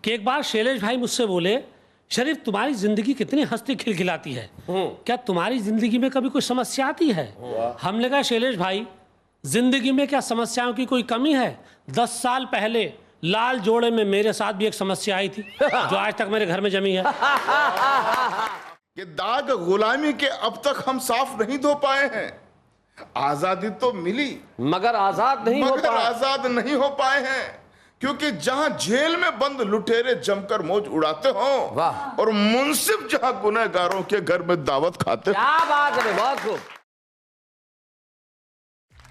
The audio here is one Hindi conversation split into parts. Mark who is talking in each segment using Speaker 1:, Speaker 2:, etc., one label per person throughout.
Speaker 1: कि एक बार शैलेश भाई मुझसे बोले, शरीफ तुम्हारी जिंदगी कितनी हंसती खिलखिलाती है, क्या तुम्हारी जिंदगी में कभी कोई समस्या आती है? हमने कहा शैलेश भाई, जिंदगी में क्या समस्याओं की कोई कमी है? 10 साल पहले लाल जोड़े में मेरे साथ भी एक समस्या आई थी जो आज तक मेरे घर में जमी है।
Speaker 2: कि दाग गुलामी के अब तक हम साफ नहीं धो पाए हैं। आजादी तो मिली
Speaker 3: मगर आजाद नहीं हो पाए हैं, क्योंकि जहां जेल में बंद लुटेरे जमकर मौज उड़ाते हो और मुंसिफ जहां गुनहगारों के घर में दावत खाते हो।
Speaker 4: क्या बात है, बहुत खूब।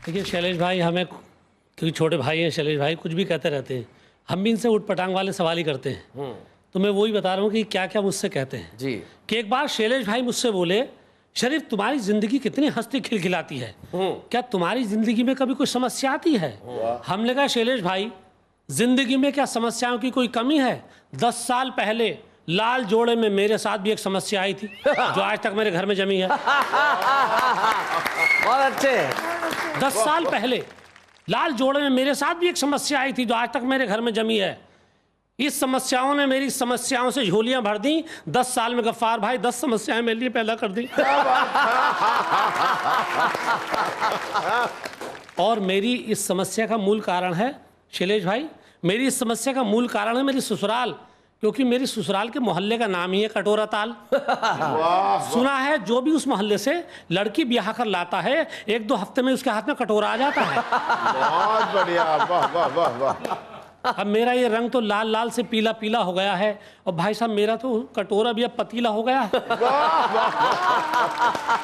Speaker 1: देखिए शैलेश भाई, हमें क्योंकि छोटे भाई हैं, शैलेश भाई कुछ भी कहते रहते हैं, हम भी इनसे उठपटांग वाले सवाल ही करते हैं। तो मैं वही बता रहा हूँ कि क्या क्या मुझसे कहते हैं
Speaker 4: जी।
Speaker 1: कि एक बार शैलेश भाई मुझसे बोले, शरीफ तुम्हारी जिंदगी कितनी हंसती खिलखिलाती है, क्या तुम्हारी जिंदगी में कभी कोई समस्या आती है? हमने कहा शैलेश भाई, जिंदगी में क्या समस्याओं की कोई कमी है? 10 साल पहले लाल जोड़े में मेरे साथ भी एक समस्या आई थी जो आज तक मेरे घर में जमी है।
Speaker 4: बहुत अच्छे।
Speaker 1: 10 साल पहले लाल जोड़े में मेरे साथ भी एक समस्या आई थी जो आज तक मेरे घर में जमी है। इस समस्याओं ने मेरी समस्याओं से झोलियां भर दी। 10 साल में गफ्फार भाई 10 समस्याएं मेरे लिए पैदा कर दी। और मेरी इस समस्या का मूल कारण है शैलेश भाई, मेरी इस समस्या का मूल कारण है मेरी ससुराल, क्योंकि मेरी ससुराल के मोहल्ले का नाम ही है कटोरा ताल। सुना है जो भी उस मोहल्ले से लड़की ब्याह कर लाता है, 1-2 हफ्ते में उसके हाथ में कटोरा आ जाता है।
Speaker 2: बहुत बढ़िया, वाह वाह वाह वाह।
Speaker 1: अब मेरा ये रंग तो लाल लाल से पीला पीला हो गया है, और भाई साहब मेरा तो कटोरा भी अब पतीला हो गया है।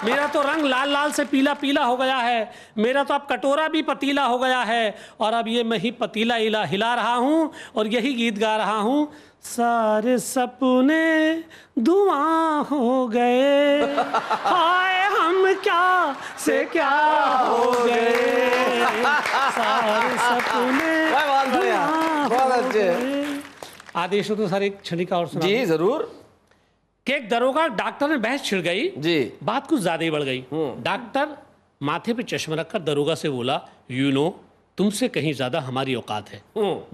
Speaker 1: मेरा तो रंग लाल लाल से पीला पीला हो गया है, मेरा तो अब कटोरा भी पतीला हो गया है, और अब ये मैं ही पतीला हिला रहा हूँ और यही गीत गा रहा हूँ। सारे सपने धुआं हो गए, हाय हम क्या से क्या हो गए, सारे सपने
Speaker 4: बहुत अच्छे।
Speaker 1: आदेश हो तो सर एक छड़िका और सुना
Speaker 4: जी जरूर।
Speaker 1: कि एक दरोगा डॉक्टर में बहस छिड़ गई
Speaker 4: जी।
Speaker 1: बात कुछ ज्यादा ही बढ़ गई। डॉक्टर माथे पे चश्मा रखकर दरोगा से बोला, यू नो तुमसे कहीं ज्यादा हमारी औकात है।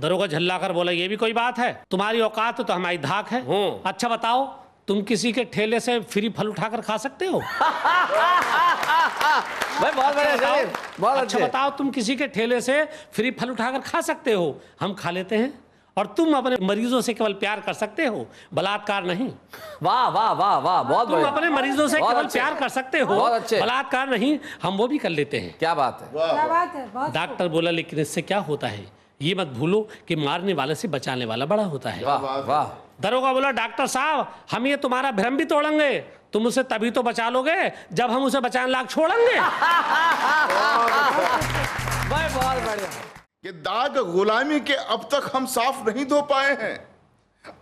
Speaker 1: दरोगा झल्ला कर बोला, ये भी कोई बात है, तुम्हारी औकात तो हमारी धाक है। अच्छा बताओ, तुम किसी के ठेले से फ्री फल उठाकर खा सकते हो?
Speaker 4: भाई बहुत बढ़िया, बहुत
Speaker 1: अच्छा
Speaker 4: अच्छे।
Speaker 1: बताओ, तुम किसी के ठेले से फ्री फल उठाकर खा सकते हो? हम खा लेते हैं। और तुम अपने मरीजों से केवल प्यार कर सकते हो, बलात्कार नहीं।
Speaker 4: वाह वाह वाह वाह, बहुत
Speaker 1: तुम
Speaker 4: बढ़िया।
Speaker 1: अपने मरीजों से
Speaker 4: बहुत
Speaker 1: केवल
Speaker 4: अच्छे।
Speaker 1: प्यार कर सकते हो,
Speaker 4: बहुत अच्छे।
Speaker 1: बलात्कार नहीं। हम वो भी कर लेते हैं।
Speaker 4: क्या बात है,
Speaker 5: क्या बात है, बहुत
Speaker 1: डॉक्टर बोला, लेकिन इससे क्या होता है, ये मत भूलो कि मारने वाले से बचाने वाला बड़ा होता है।
Speaker 4: वाह वाह।
Speaker 1: दरोगा बोला, डॉक्टर साहब हम ये तुम्हारा भ्रम भी तोड़ेंगे, तुम उसे तभी तो बचा लोगे जब हम उसे बचाने लायक छोड़ेंगे।
Speaker 4: भाई बहुत बढ़िया।
Speaker 2: कि दाग गुलामी के अब तक हम साफ नहीं धो पाए हैं।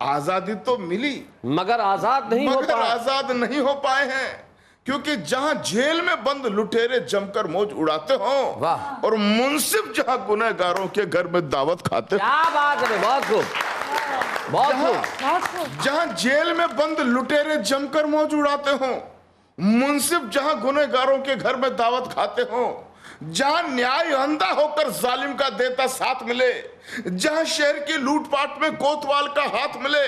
Speaker 2: आजादी तो मिली
Speaker 4: मगर आजाद
Speaker 2: नहीं हो पाए हैं, क्योंकि जहां जेल में बंद लुटेरे जमकर मौज उड़ाते हो और मुंसिफ जहां गुनहगारों के घर में दावत खाते हो।
Speaker 4: क्या बात है, बहुत खूब, बहुत खूब।
Speaker 2: जहां जेल में बंद लुटेरे जमकर मौज उड़ाते हो, मुंसिफ जहां गुनहगारों के घर में दावत खाते हो, जहां न्याय अंधा होकर जालिम का देता साथ मिले, जहां शहर की लूटपाट में कोतवाल का हाथ मिले,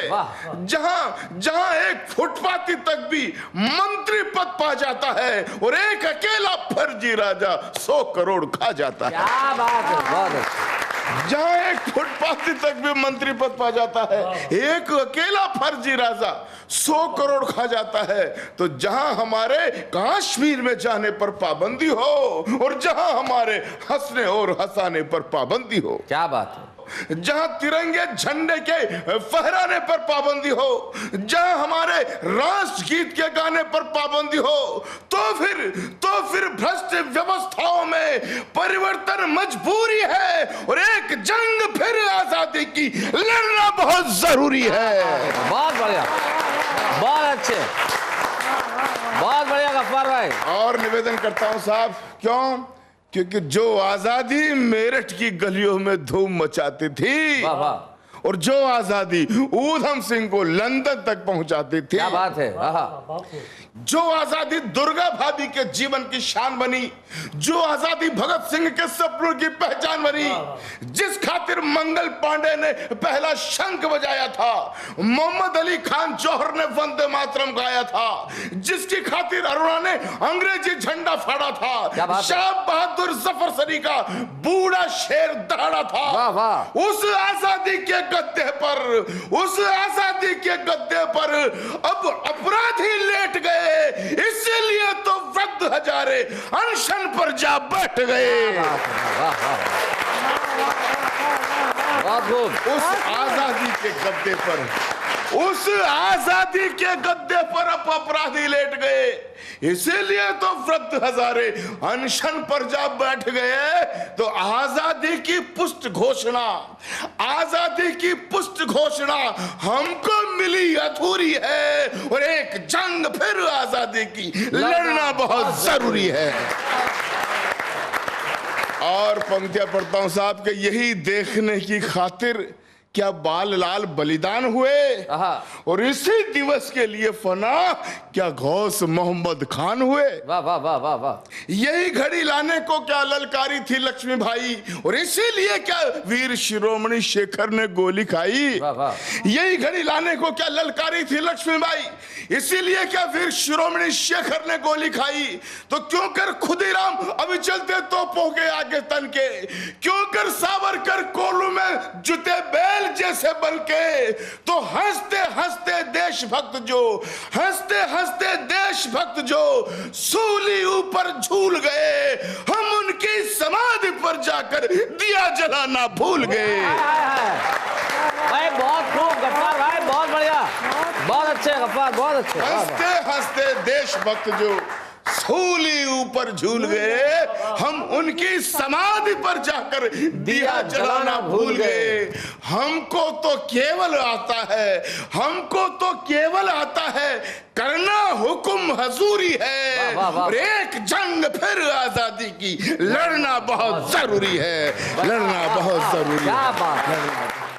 Speaker 2: जहां एक फुटपाती तक भी मंत्री पद पा जाता है और एक अकेला फर्जी राजा 100 करोड़ खा जाता है।
Speaker 4: क्या बात है, बहुत अच्छा।
Speaker 2: जहां एक फुटपाती तक भी मंत्री पद पा जाता है, एक अकेला फर्जी राजा 100 करोड़ खा जाता है, तो जहां हमारे कश्मीर में जाने पर पाबंदी हो और जहां हमारे हंसने और हंसाने पर पाबंदी हो,
Speaker 4: क्या बात है,
Speaker 2: जहां तिरंगे झंडे के फहराने पर पाबंदी हो, जहां हमारे राष्ट्र गीत के गाने पर पाबंदी हो, तो फिर भ्रष्ट व्यवस्थाओं में परिवर्तन मजबूरी है और एक जंग फिर आजादी की लड़ना बहुत जरूरी है।
Speaker 4: बहुत बढ़िया, बहुत अच्छे, बहुत बढ़िया गफ्फार भाई।
Speaker 2: और निवेदन करता हूं साहब, क्योंकि जो आजादी मेरठ की गलियों में धूम मचाती थी, और जो आजादी ऊधम सिंह को लंदन तक पहुंचाती थी,
Speaker 4: क्या बात है। आहा।
Speaker 2: जो आजादी दुर्गा भाभी के जीवन की शान बनी, जो आजादी भगत सिंह के सपनों की पहचान बनी, जिस खातिर मंगल पांडे ने पहला शंख बजाया था, मोहम्मद अली खान जौहर ने वंदे मातरम गाया था, जिसकी खातिर अरुणा ने अंग्रेजी झंडा फाड़ा था, शाह बहादुर जफर सरी का बूढ़ा शेर दहाड़ा था।
Speaker 4: वाह वाह।
Speaker 2: उस आजादी के गद्दे पर, उस आजादी के गद्दे पर अब अपराधी लेट गए, इसलिए तो वृद्ध हजारे अनशन पर जा बैठ गए। उस आजादी के गद्दे पर, उस आजादी के गद्दे पर अब अपराधी लेट गए, इसीलिए तो वृद्ध हजारे अनशन पर जा बैठ गए। तो आजादी की पुष्ट घोषणा, आजादी की पुष्ट घोषणा हमको मिली अधूरी है, और एक जंग फिर आजादी की लड़ना बहुत जरूरी है। और पंक्तियां पढ़ता हूं साहब के, यही देखने की खातिर क्या बाल लाल बलिदान हुए, और इसी दिवस के लिए फना क्या गौस मोहम्मद खान हुए।
Speaker 4: वाह वाह वाह वाह वाह।
Speaker 2: यही घड़ी लाने को क्या ललकारी थी लक्ष्मी भाई, और इसीलिए क्या वीर शिरोमणि शेखर ने गोली खाई।
Speaker 4: वाह वाह।
Speaker 2: यही घड़ी लाने को क्या ललकारी थी लक्ष्मी भाई, इसीलिए क्या वीर शिरोमणि शेखर ने गोली खाई। तो क्यों कर खुदीराम अभी चलते तोपों के आगे तन के, क्यों कर सावरकर कोलू में जुते बैल जैसे बलके, तो हंसते हंसते देशभक्त जो, हंसते हंसते देशभक्त जो सूली ऊपर झूल गए, हम उनकी समाधि पर जाकर दिया जलाना भूल गए।
Speaker 4: भाई बहुत खूब गफ्फार भाई, बहुत बढ़िया, बहुत अच्छे गफ्फार, बहुत अच्छे।
Speaker 2: हंसते हंसते देशभक्त जो सूली ऊपर झूल गए, हम उनकी समाधि पर जाकर दिया जलाना भूल गए। हमको तो केवल आता है, हमको तो केवल आता है करना हुक्म हजूरी है, और एक जंग फिर आजादी की लड़ना बहुत जरूरी है, लड़ना बहुत जरूरी है।
Speaker 4: क्या बात है।